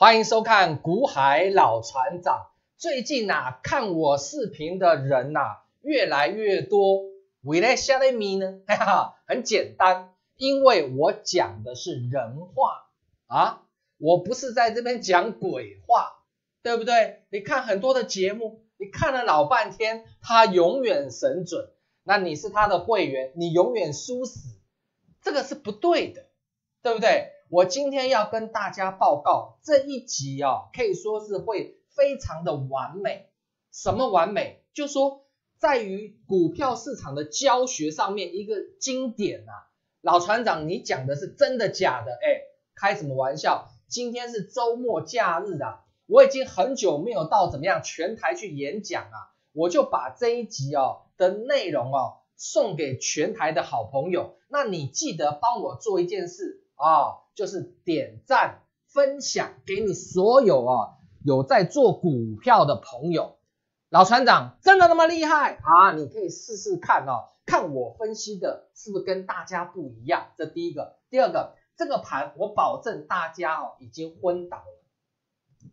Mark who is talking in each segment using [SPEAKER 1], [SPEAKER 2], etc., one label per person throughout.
[SPEAKER 1] 欢迎收看股海老船长。最近看我视频的人越来越多。为了什么呢？很简单，因为我讲的是人话我不是在这边讲鬼话，对不对？你看很多的节目，你看了老半天，他永远神准，那你是他的会员，你永远输死，这个是不对的，对不对？我今天要跟大家报告这一集可以说是会非常的完美。什么完美？就说在于股票市场的教学上面一个经典老船长，你讲的是真的假的？开什么玩笑？今天是周末假日我已经很久没有到怎么样全台去演讲我就把这一集的内容送给全台的好朋友。那你记得帮我做一件事就是点赞分享给你所有有在做股票的朋友。老船长真的那么厉害你可以试试看看我分析的是不是跟大家不一样，这第一个。第二个，这个盘我保证大家已经昏倒了，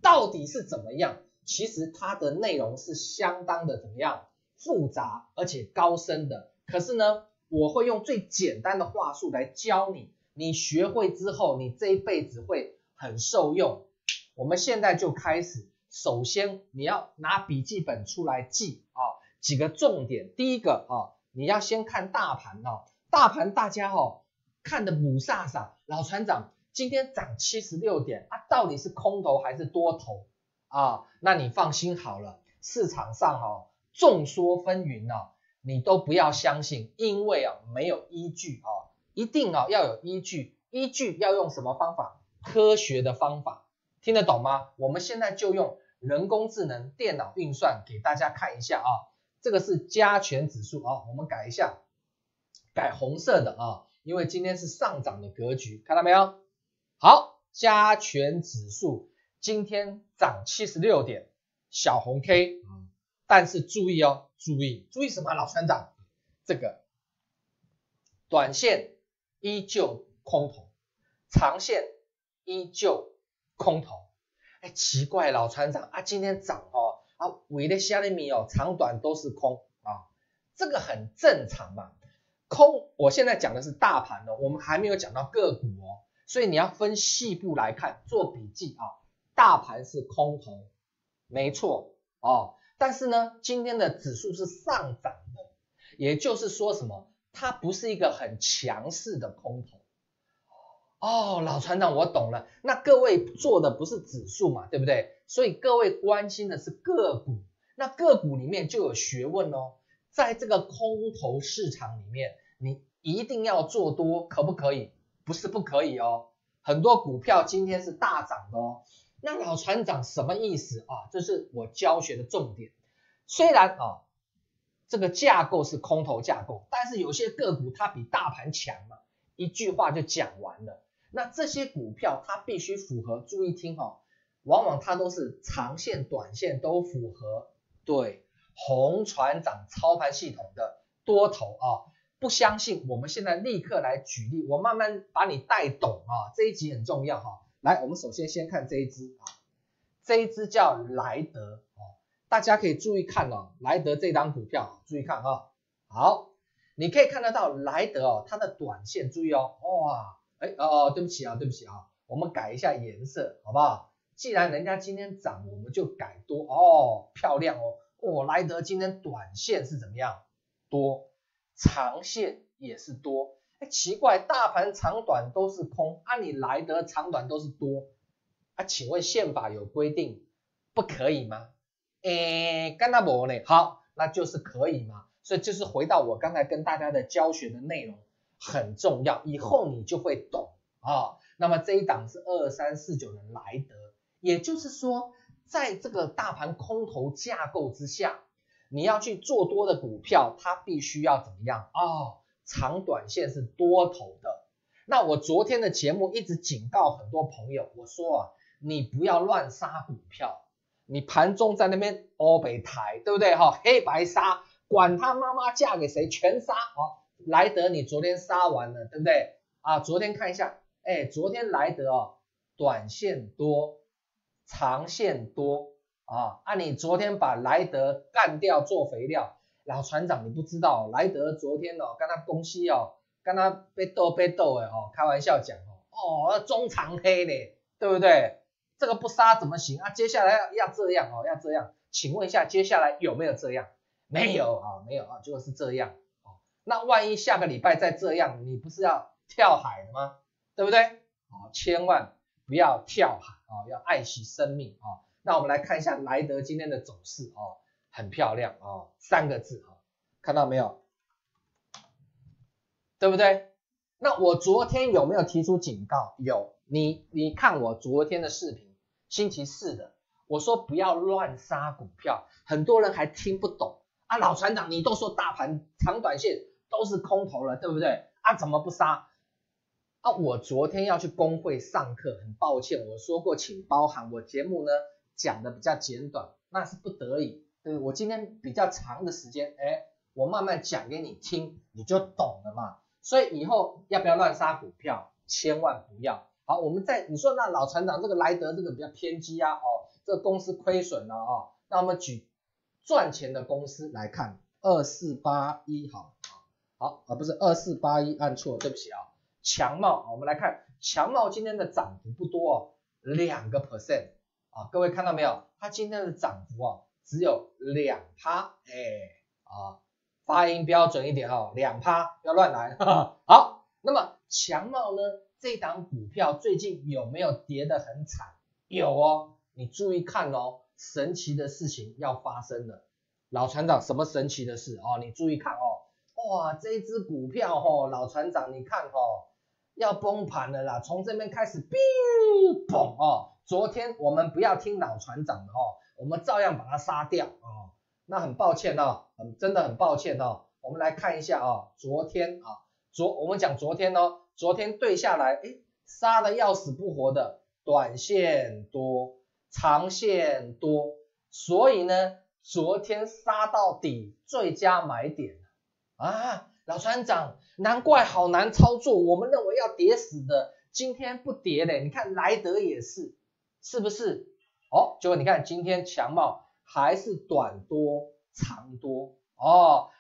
[SPEAKER 1] 到底是怎么样？其实它的内容是相当的怎么样复杂而且高深的，可是呢我会用最简单的话术来教你，你学会之后你这一辈子会很受用。我们现在就开始，首先你要拿笔记本出来记几个重点。第一个你要先看大盘大盘大家看得母煞煞，老船长今天涨76点到底是空头还是多头那你放心好了，市场上众说纷纭你都不要相信，因为没有依据一定要有依据。依据要用什么方法？科学的方法，听得懂吗？我们现在就用人工智能电脑运算给大家看一下这个是加权指数我们改一下，改红色的因为今天是上涨的格局，看到没有？好，加权指数今天涨76点，小红 K 但是注意注意什么？老船长，这个短线依旧空头，长线依旧空头。奇怪，老船长今天涨为了什么长短都是空这个很正常嘛。空，我现在讲的是大盘我们还没有讲到个股所以你要分细部来看，做笔记大盘是空头，没错但是呢，今天的指数是上涨的，也就是说什么？它不是一个很强势的空头。老船长我懂了，那各位做的不是指数嘛，对不对？所以各位关心的是个股，那个股里面就有学问在这个空头市场里面，你一定要做多，可不可以？不是不可以很多股票今天是大涨的那老船长什么意思这是我教学的重点。虽然这个架构是空头架构，但是有些个股它比大盘强嘛，一句话就讲完了。那这些股票它必须符合，注意听往往它都是长线短线都符合，对，洪船长操盘系统的多头不相信，我们现在立刻来举例，我慢慢把你带懂这一集很重要来，我们首先先看这一支这一支叫莱德大家可以注意看莱德这档股票注意看好，你可以看得到莱德它的短线注意哇对不起我们改一下颜色好不好？既然人家今天涨，我们就改多漂亮莱德今天短线是怎么样？多，长线也是多。奇怪，大盘长短都是空你莱德长短都是多请问宪法有规定不可以吗？干那没呢？好，那就是可以嘛。所以就是回到我刚才跟大家的教学的内容很重要，以后你就会懂那么这一档是2349的莱德，也就是说在这个大盘空头架构之下，你要去做多的股票，它必须要怎么样长短线是多头的。那我昨天的节目一直警告很多朋友，我说你不要乱杀股票，你盘中在那边北台，对不对黑白杀，管他妈妈嫁给谁全杀莱德你昨天杀完了，对不对昨天看一下昨天莱德短线多，长线多你昨天把莱德干掉做肥料，老船长你不知道，莱德昨天跟他公司跟他被斗开玩笑讲中长黑嘞，对不对？这个不杀怎么行接下来要这样要这样，请问一下接下来有没有这样？没有没有结果是这样那万一下个礼拜再这样，你不是要跳海了吗？对不对？千万不要跳海要爱惜生命那我们来看一下莱德今天的走势很漂亮3个字看到没有？对不对？那我昨天有没有提出警告？有，你看我昨天的视频，星期四的，我说不要乱杀股票，很多人还听不懂老船长你都说大盘长短线都是空头了，对不对？怎么不杀？我昨天要去工会上课，很抱歉，我说过请包涵，我节目呢讲的比较简短，那是不得已，对不对？我今天比较长的时间，我慢慢讲给你听，你就懂了嘛。所以以后要不要乱杀股票？千万不要。好，我们你说那老船长这个莱德这个比较偏激这个公司亏损了那我们举赚钱的公司来看，2481不是2481，按错，对不起强茂我们来看强茂今天的涨幅不多2%各位看到没有？它今天的涨幅只有2%发音标准一点2%，不要乱来好，那么强茂呢这档股票最近有没有跌得很惨？有你注意看神奇的事情要发生了。老船长什么神奇的事你注意看哇，这一只股票老船长你看要崩盘了啦，从这边开始嘣昨天我们不要听老船长的我们照样把它杀掉那很抱歉真的很抱歉我们来看一下昨天我们讲昨天昨天对下来杀得要死不活的，短线多长线多，所以呢昨天杀到底最佳买点老船长难怪好难操作，我们认为要跌死的今天不跌嘞，你看莱德也是不是结果你看今天强茂还是短多长多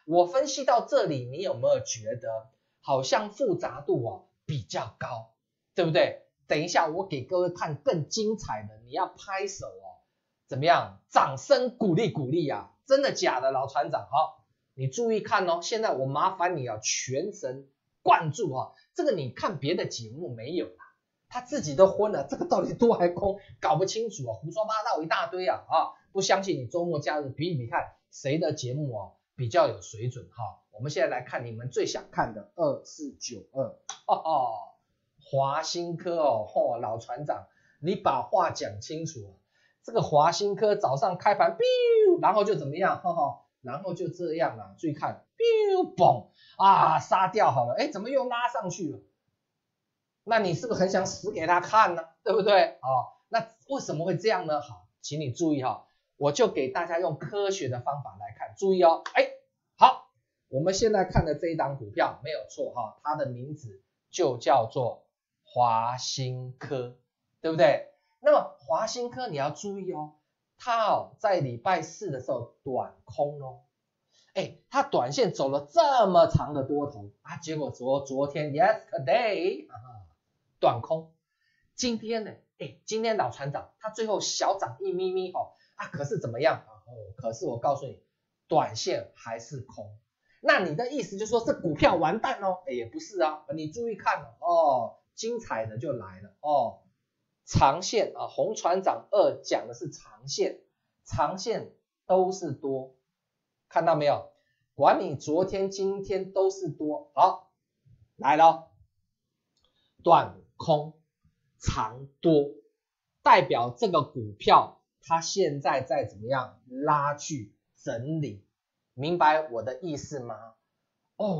[SPEAKER 1] 我分析到这里，你有没有觉得好像复杂度比较高，对不对？等一下我给各位看更精彩的，你要拍手怎么样？掌声鼓励鼓励真的假的老船长你注意看现在我麻烦你全神贯注这个你看别的节目没有他自己都昏了，这个到底多还空搞不清楚胡说八道一大堆不相信你周末假日比一比看谁的节目比较有水准我们现在来看你们最想看的2492华新科老船长你把话讲清楚这个华新科早上开盘然后就怎么样然后就这样注意看嘣杀掉好了怎么又拉上去了？那你是不是很想死给他看呢？对不对那为什么会这样呢？好，请你注意我就给大家用科学的方法来看，注意好，我们现在看的这一档股票没有错它的名字就叫做华新科，对不对？那么华新科你要注意它在礼拜四的时候短空它短线走了这么长的多头结果昨天 yesterday 短空，今天呢今天老船长他最后小涨一咪咪可是怎么样可是我告诉你短线还是空，那你的意思就是说这股票完蛋也不是你注意看精彩的就来了长线洪船长2讲的是长线，长线都是多，看到没有？管你昨天今天都是多。好，来了短空长多，代表这个股票它现在在怎么样拉锯整理，明白我的意思吗？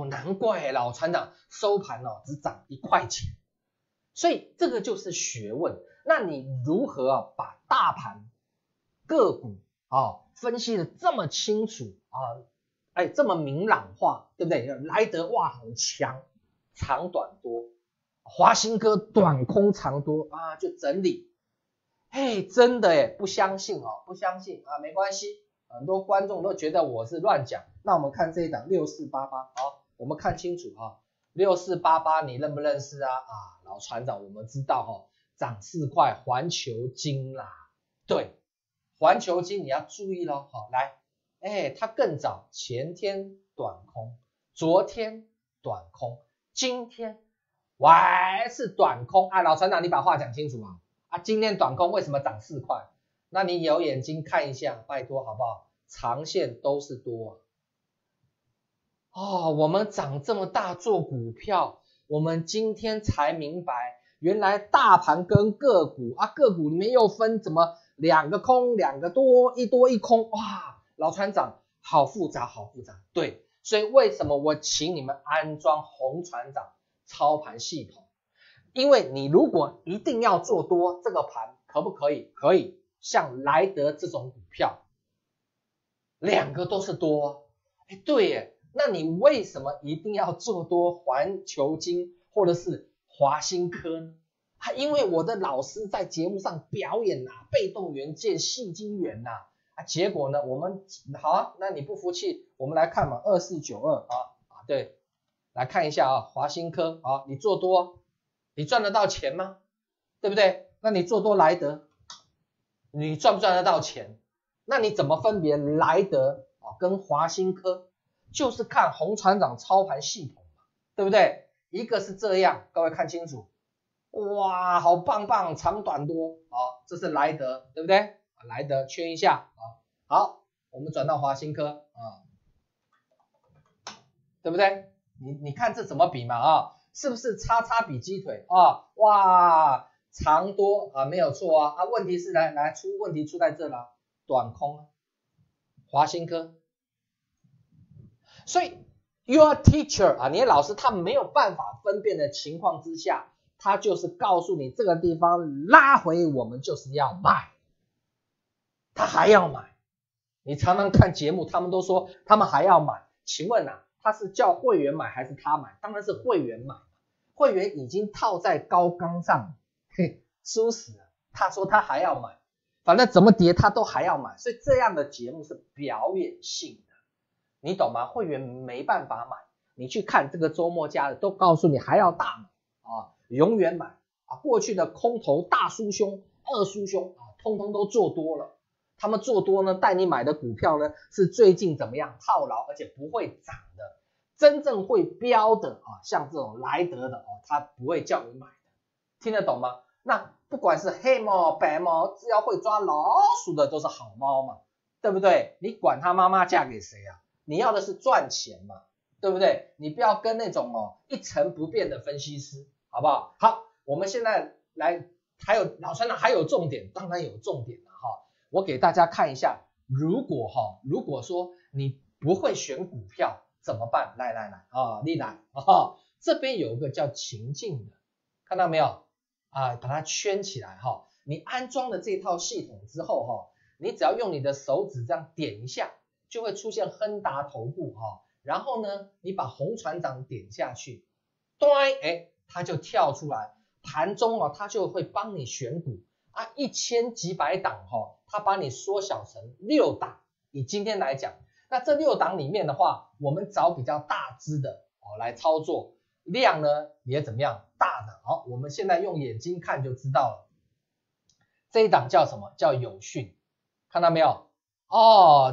[SPEAKER 1] 难怪老船长收盘只涨1块钱，所以这个就是学问。那你如何把大盘个股分析的这么清楚这么明朗化，对不对？莱德很强，长短多，华新科短空长多就整理。嘿，真的耶，不相信哦，不相信啊，没关系，很多观众都觉得我是乱讲。那我们看这一档6488，好，我们看清楚啊，6488你认不认识啊？老船长，我们知道哦，涨4块，环球金啦，对，环球金你要注意咯，好，来，它更早，前天短空，昨天短空，今天还是短空啊，老船长你把话讲清楚今天短空为什么涨4块？那你有眼睛看一下，拜托好不好？长线都是多我们长这么大做股票，我们今天才明白，原来大盘跟个股个股里面又分怎么2个空2个多，一多一空，哇，老船长好复杂好复杂。对，所以为什么我请你们安装洪船长操盘系统？因为你如果一定要做多，这个盘可不可以？可以，像莱德这种股票2个都是多，对耶，那你为什么一定要做多环球金或者是华新科呢？因为我的老师在节目上表演被动元件细晶圆结果呢，我们好那你不服气，我们来看嘛，2492对，来看一下华新科你做多，你赚得到钱吗？对不对？那你做多莱德，你赚不赚得到钱？那你怎么分别莱德跟华新科？就是看洪船长操盘系统嘛，对不对？一个是这样，各位看清楚，哇，好棒棒，长短多这是莱德，对不对？莱德圈一下好，我们转到华新科对不对？你看这怎么比嘛是不是叉叉比鸡腿哇，长多没有错问题是来问题出在这了，短空华新科。所以 your teacher 你的老师他没有办法分辨的情况之下，他就是告诉你这个地方拉回我们就是要卖，他还要买。你常常看节目他们都说他们还要买，请问他是叫会员买还是他买？当然是会员买，会员已经套在高岗上输死了，他说他还要买，反正怎么跌他都还要买，所以这样的节目是表演性的，你懂吗？会员没办法买，你去看这个周末假日都告诉你还要大买永远买过去的空头大叔兄二叔兄通通都做多了，他们做多呢带你买的股票呢是最近怎么样套牢而且不会涨的，真正会飙的像这种莱德的他不会叫你买的，听得懂吗？那不管是黑猫白猫，只要会抓老鼠的都是好猫嘛，对不对？你管他妈妈嫁给谁你要的是赚钱嘛，对不对？你不要跟那种一成不变的分析师，好不好？好，我们现在来，还有老船长还有重点，当然有重点了我给大家看一下，如果说你不会选股票怎么办？来你来这边有一个叫情境的，看到没有把它圈起来你安装了这套系统之后你只要用你的手指这样点一下，就会出现亨达头部然后呢你把洪船长点下去，它就跳出来，盘中它就会帮你选股1000几百档它把你缩小成6档，以今天来讲，那这6档里面的话，我们找比较大只的来操作，量呢也怎么样大的我们现在用眼睛看就知道了，这一档叫什么？叫友讯，看到没有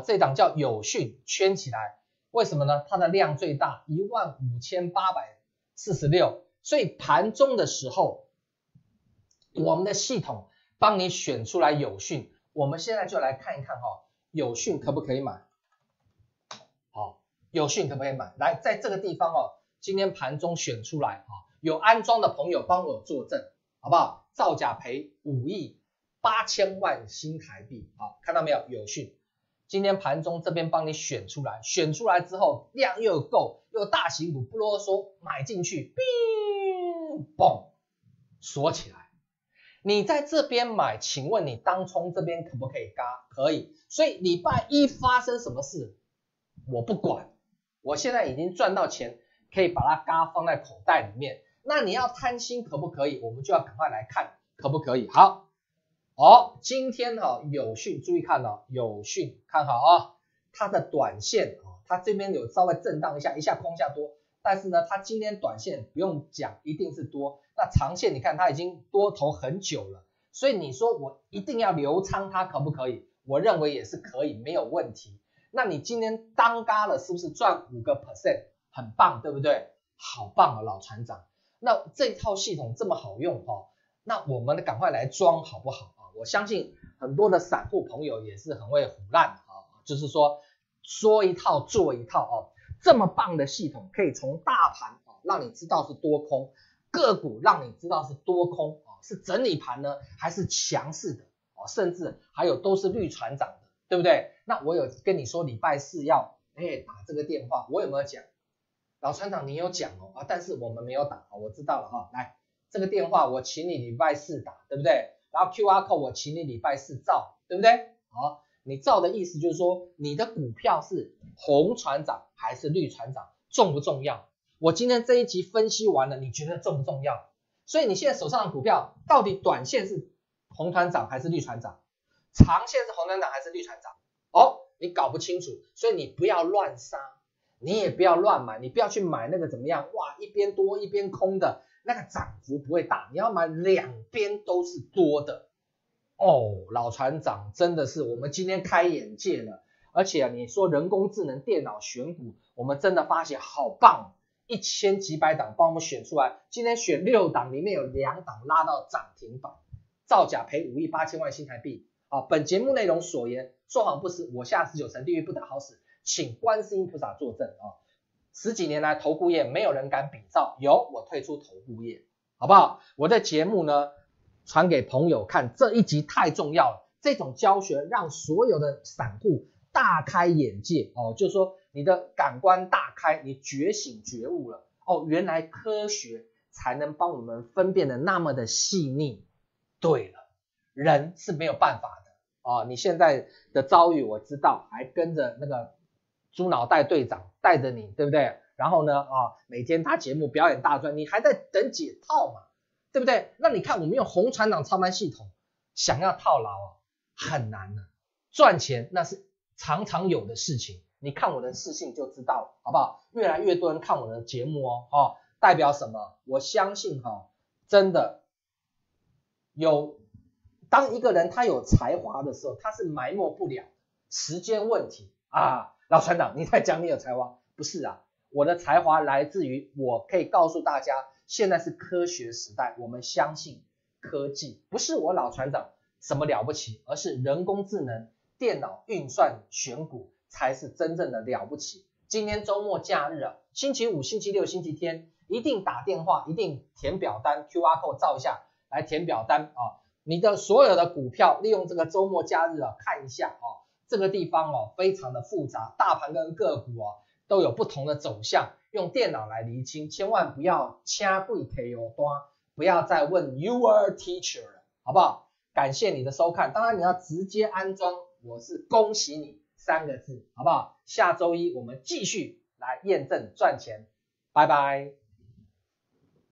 [SPEAKER 1] 这档叫友讯，圈起来，为什么呢？它的量最大15846，所以盘中的时候我们的系统帮你选出来友讯，我们现在就来看一看友讯可不可以买友讯可不可以买？来，在这个地方今天盘中选出来有安装的朋友帮我作证，好不好？造假赔5亿8千万新台币看到没有？友讯今天盘中这边帮你选出来，选出来之后量又够，又大型股，不啰嗦，买进去，嘣，锁起来。你在这边买，请问你当冲这边可不可以嘎？可以。所以礼拜一发生什么事我不管，我现在已经赚到钱，可以把它嘎放在口袋里面。那你要贪心可不可以？我们就要赶快来看可不可以。好，今天友讯注意看友讯看好它的短线它这边有稍微震荡一下空一下多，但是呢它今天短线不用讲一定是多，那长线你看它已经多头很久了，所以你说我一定要留仓它可不可以？我认为也是可以，没有问题。那你今天当嘎了是不是赚5%？很棒，对不对？好棒老船长。那这套系统这么好用那我们赶快来装好不好我相信很多的散户朋友也是很会唬烂就是说一套做一套这么棒的系统可以从大盘让你知道是多空，个股让你知道是多空是整理盘呢还是强势的甚至还有都是绿船长的，对不对？那我有跟你说礼拜四要打这个电话，我有没有讲？老船长你有讲但是我们没有打我知道了来这个电话我请你礼拜四打，对不对？然后 QR code 我请你礼拜四照，对不对？你照的意思就是说你的股票是红船长还是绿船长，重不重要？我今天这一集分析完了，你觉得重不重要？所以你现在手上的股票到底短线是红船长还是绿船长，长线是红船长还是绿船长你搞不清楚，所以你不要乱杀，你也不要乱买，你不要去买那个怎么样一边多一边空的，那个涨幅不会大，你要买两边都是多的老船长真的是我们今天开眼界了，而且你说人工智能电脑选股，我们真的发现好棒，1000几百档帮我们选出来，今天选6档里面有2档拉到涨停板，造假赔5亿8千万新台币本节目内容所言说谎不实，我下19层地狱不得好死，请观世音菩萨作证10几年来投顾业没有人敢比照，有我退出投顾业，好不好？我的节目呢传给朋友看，这一集太重要了，这种教学让所有的散户大开眼界就是说你的感官大开，你觉醒觉悟了原来科学才能帮我们分辨的那么的细腻。对了，人是没有办法的你现在的遭遇我知道，还跟着那个猪脑袋队长带着你，对不对？然后呢每天他节目表演大专，你还在等解套嘛，对不对？那你看我们用红船长操盘系统想要套牢很难赚钱那是常常有的事情，你看我的视讯就知道了，好不好？越来越多人看我的节目代表什么？我相信真的当一个人他有才华的时候，他是埋没不了，时间问题老船长你在讲你有才华，不是我的才华来自于我可以告诉大家现在是科学时代，我们相信科技，不是我老船长什么了不起，而是人工智能电脑运算选股才是真正的了不起。今天周末假日星期五星期六星期天一定打电话，一定填表单 QR code 照一下来填表单你的所有的股票利用这个周末假日看一下这个地方非常的复杂，大盘跟个股都有不同的走向，用电脑来厘清，千万不要掐贵赔单，不要再问 your teacher 了，好不好？感谢你的收看，当然你要直接安装，我是恭喜你3个字，好不好？下周一我们继续来验证赚钱，拜拜。